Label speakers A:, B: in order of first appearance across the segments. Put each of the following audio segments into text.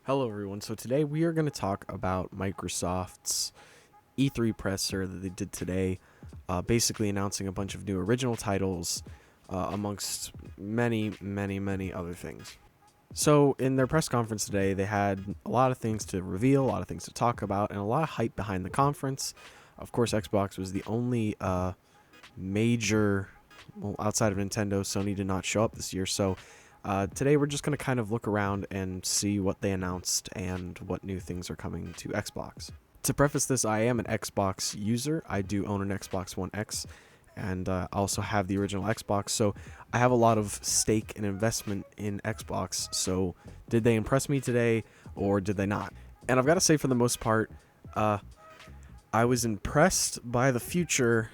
A: Hello, everyone. So today we are going to talk about Microsoft's E3 presser that they did today, basically announcing a bunch of new original titles, amongst many other things. So in their press conference today, they had a lot of things to reveal, a lot of things to talk about, and a lot of hype behind the conference. Of course, Xbox was the only major, well, outside of Nintendo. Sony did not show up this year, so today we're just going to kind of look around and see what they announced and what new things are coming to Xbox. To preface this, I am an Xbox user. I do own an Xbox One X, and I also have the original Xbox, so I have a lot of stake and investment in Xbox. So did they impress me today, or did they not? And I've got to say, for the most part, I was impressed by the future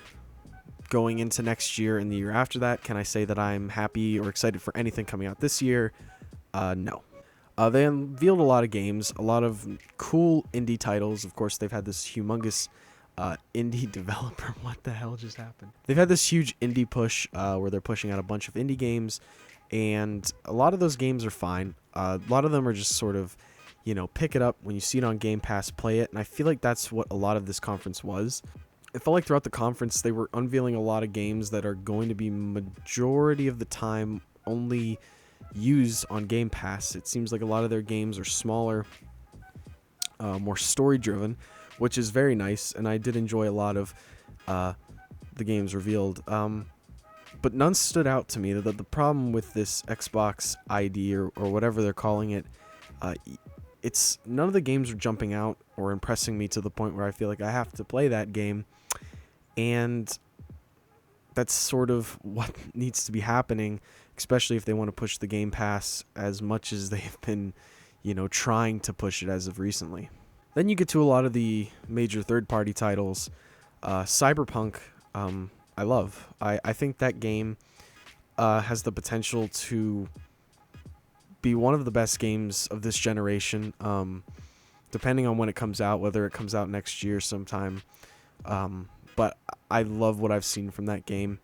A: going into next year and the year after that. Can I say that I'm happy or excited for anything coming out this year? No. They unveiled a lot of games, a lot of cool indie titles. Of course, they've had this humongous indie developer. What the hell just happened? They've had this huge indie push where they're pushing out a bunch of indie games, and a lot of those games are fine. A lot of them are just sort of, pick it up when you see it on Game Pass, play it, and I feel like that's what a lot of this conference was. It felt like throughout the conference they were unveiling a lot of games that are going to be majority of the time only used on Game Pass. It seems like a lot of their games are smaller, more story driven, which is very nice, and I did enjoy a lot of the games revealed. But none stood out to me. The problem with this Xbox ID or whatever they're calling it, it's none of the games are jumping out or impressing me to the point where I feel like I have to play that game. And that's sort of what needs to be happening, especially if they want to push the Game Pass as much as they've been, trying to push it as of recently. Then you get to a lot of the major third-party titles. Cyberpunk, I love. I think that game has the potential to be one of the best games of this generation, depending on when it comes out, whether it comes out next year sometime. But I love what I've seen from that game.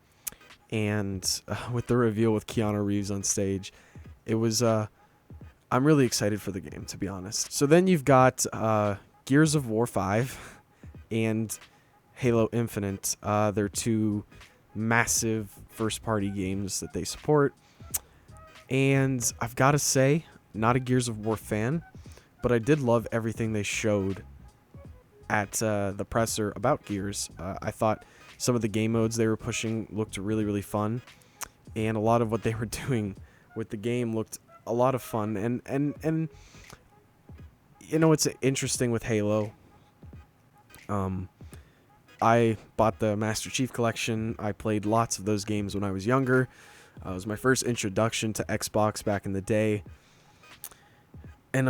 A: And with the reveal with Keanu Reeves on stage, it was, I'm really excited for the game, to be honest. So then you've got Gears of War 5 and Halo Infinite. They're two massive first-party games that they support. And I've got to say, not a Gears of War fan, but I did love everything they showed at the presser about Gears. I thought some of the game modes they were pushing looked really fun, and a lot of what they were doing with the game looked a lot of fun. And it's interesting with Halo. I bought the Master Chief Collection. I played lots of those games when I was younger. It was my first introduction to Xbox back in the day. And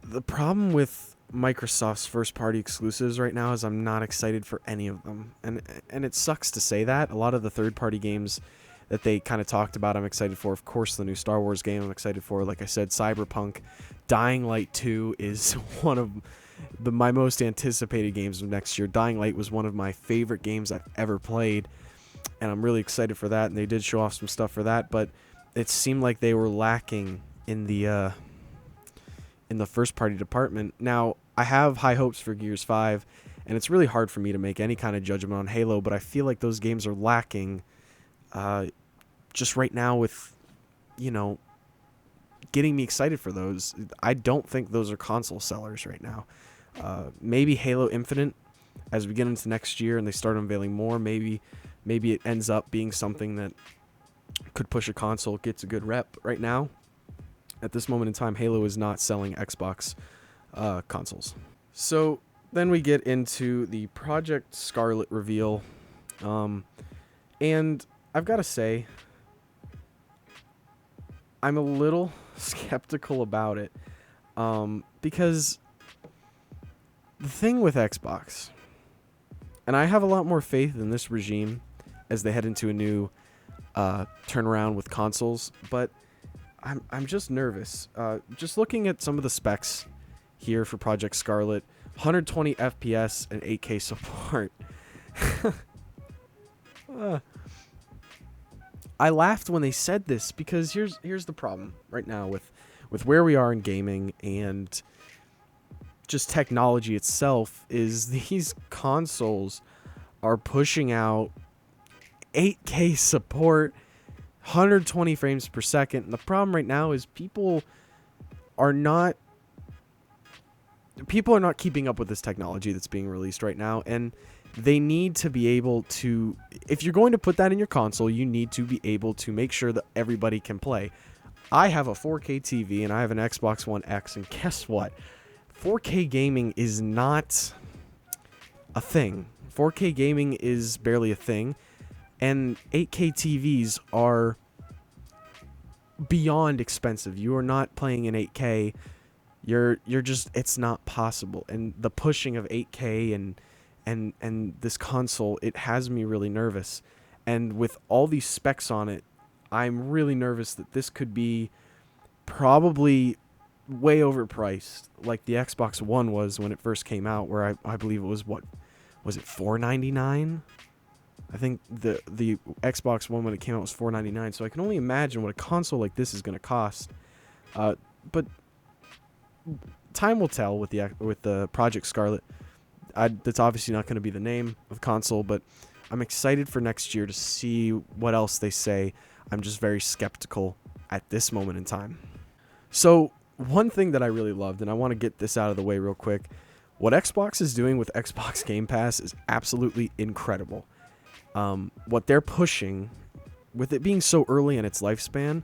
A: the problem with Microsoft's first-party exclusives right now is I'm not excited for any of them. And it sucks to say that. A lot of the third-party games that they kind of talked about, I'm excited for. Of course, the new Star Wars game I'm excited for. Like I said, Cyberpunk. Dying Light 2 is one of my most anticipated games of next year. Dying Light was one of my favorite games I've ever played, and I'm really excited for that. And they did show off some stuff for that, but it seemed like they were lacking in the first party department. Now, I have high hopes for Gears 5, and it's really hard for me to make any kind of judgment on Halo, but I feel like those games are lacking just right now with, getting me excited for those. I don't think those are console sellers right now. Maybe Halo Infinite, as we get into next year and they start unveiling more, maybe it ends up being something that could push a console, gets a good rep. Right now, at this moment in time, Halo is not selling Xbox consoles. So then we get into the Project Scarlet reveal. And I've got to say, I'm a little skeptical about it. Because the thing with Xbox, and I have a lot more faith in this regime as they head into a new turnaround with consoles, but I'm just nervous. Just looking at some of the specs here for Project Scarlet, 120 FPS and 8K support. I laughed when they said this because here's the problem right now with with where we are in gaming and just technology itself, is these consoles are pushing out 8K support, 120 frames per second. And the problem right now is people are not keeping up with this technology that's being released right now, and they need to be able to, if you're going to put that in your console, you need to be able to make sure that everybody can play. I have a 4K TV and I have an Xbox One X, and guess what? 4K gaming is not a thing. 4K gaming is barely a thing, and 8K TVs are beyond expensive. You are not playing in 8K. You're just, it's not possible. And the pushing of 8K and this console, it has me really nervous. And with all these specs on it, I'm really nervous that this could be probably way overpriced, like the Xbox One was when it first came out, where I believe it was, what was it, $499? I think the Xbox One when it came out was $499. So I can only imagine what a console like this is going to cost. But time will tell with the Project Scarlet. That's obviously not going to be the name of the console, but I'm excited for next year to see what else they say. I'm just very skeptical at this moment in time. So one thing that I really loved, and I want to get this out of the way real quick, what Xbox is doing with Xbox Game Pass is absolutely incredible. What they're pushing, with it being so early in its lifespan,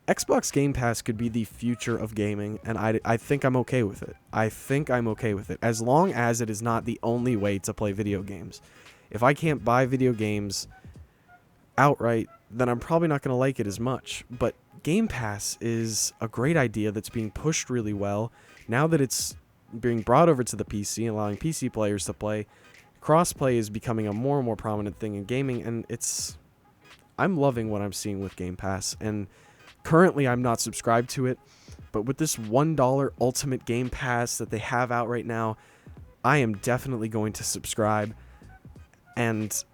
A: Xbox Game Pass could be the future of gaming, and I think I'm okay with it. I think I'm okay with it, as long as it is not the only way to play video games. If I can't buy video games outright, then I'm probably not going to like it as much. But Game Pass is a great idea that's being pushed really well. Now that it's being brought over to the PC, allowing PC players to play, crossplay is becoming a more and more prominent thing in gaming, and I'm loving what I'm seeing with Game Pass. And currently I'm not subscribed to it, but with this $1 Ultimate Game Pass that they have out right now, I am definitely going to subscribe. And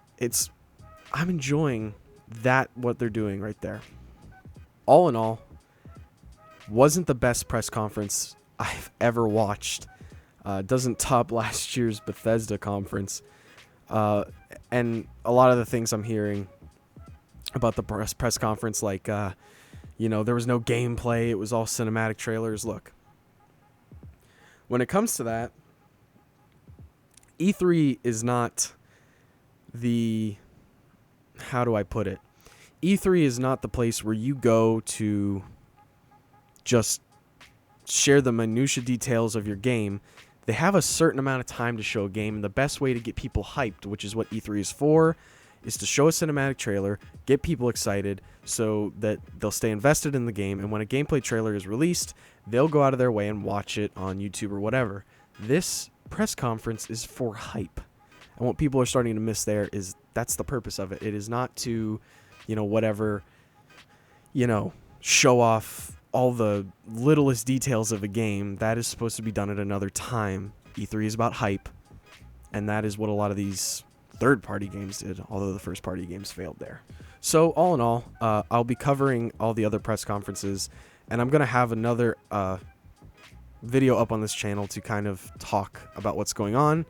A: I'm enjoying what they're doing right there. All in all, wasn't the best press conference I've ever watched. Doesn't top last year's Bethesda conference. And a lot of the things I'm hearing about the press conference, like, there was no gameplay, it was all cinematic trailers. Look, when it comes to that, E3 is not how do I put it? E3 is not the place where you go to just share the minutia details of your game. They have a certain amount of time to show a game, and the best way to get people hyped, which is what E3 is for, is to show a cinematic trailer, get people excited so that they'll stay invested in the game, and when a gameplay trailer is released, they'll go out of their way and watch it on YouTube or whatever. This press conference is for hype. And what people are starting to miss there is that's the purpose of it. It is not to, show off all the littlest details of a game. That is supposed to be done at another time. E3 is about hype, and that is what a lot of these third-party games did, although the first-party games failed there. So all in all, I'll be covering all the other press conferences, and I'm going to have another video up on this channel to kind of talk about what's going on.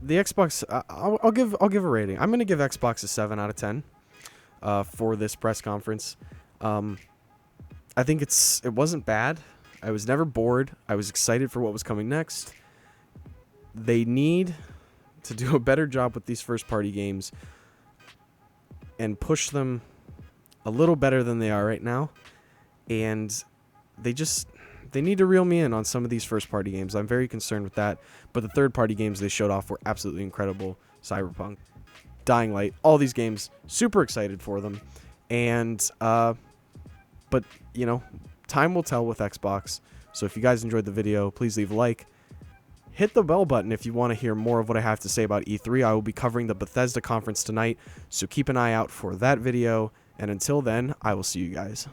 A: The Xbox, I'll give a rating. I'm going to give Xbox a 7 out of 10 for this press conference. I think it wasn't bad. I was never bored. I was excited for what was coming next. They need to do a better job with these first-party games and push them a little better than they are right now. And they need to reel me in on some of these first-party games. I'm very concerned with that. But the third-party games they showed off were absolutely incredible. Cyberpunk, Dying Light, all these games, super excited for them. And, but, time will tell with Xbox. So if you guys enjoyed the video, please leave a like. Hit the bell button if you want to hear more of what I have to say about E3. I will be covering the Bethesda conference tonight, so keep an eye out for that video. And until then, I will see you guys.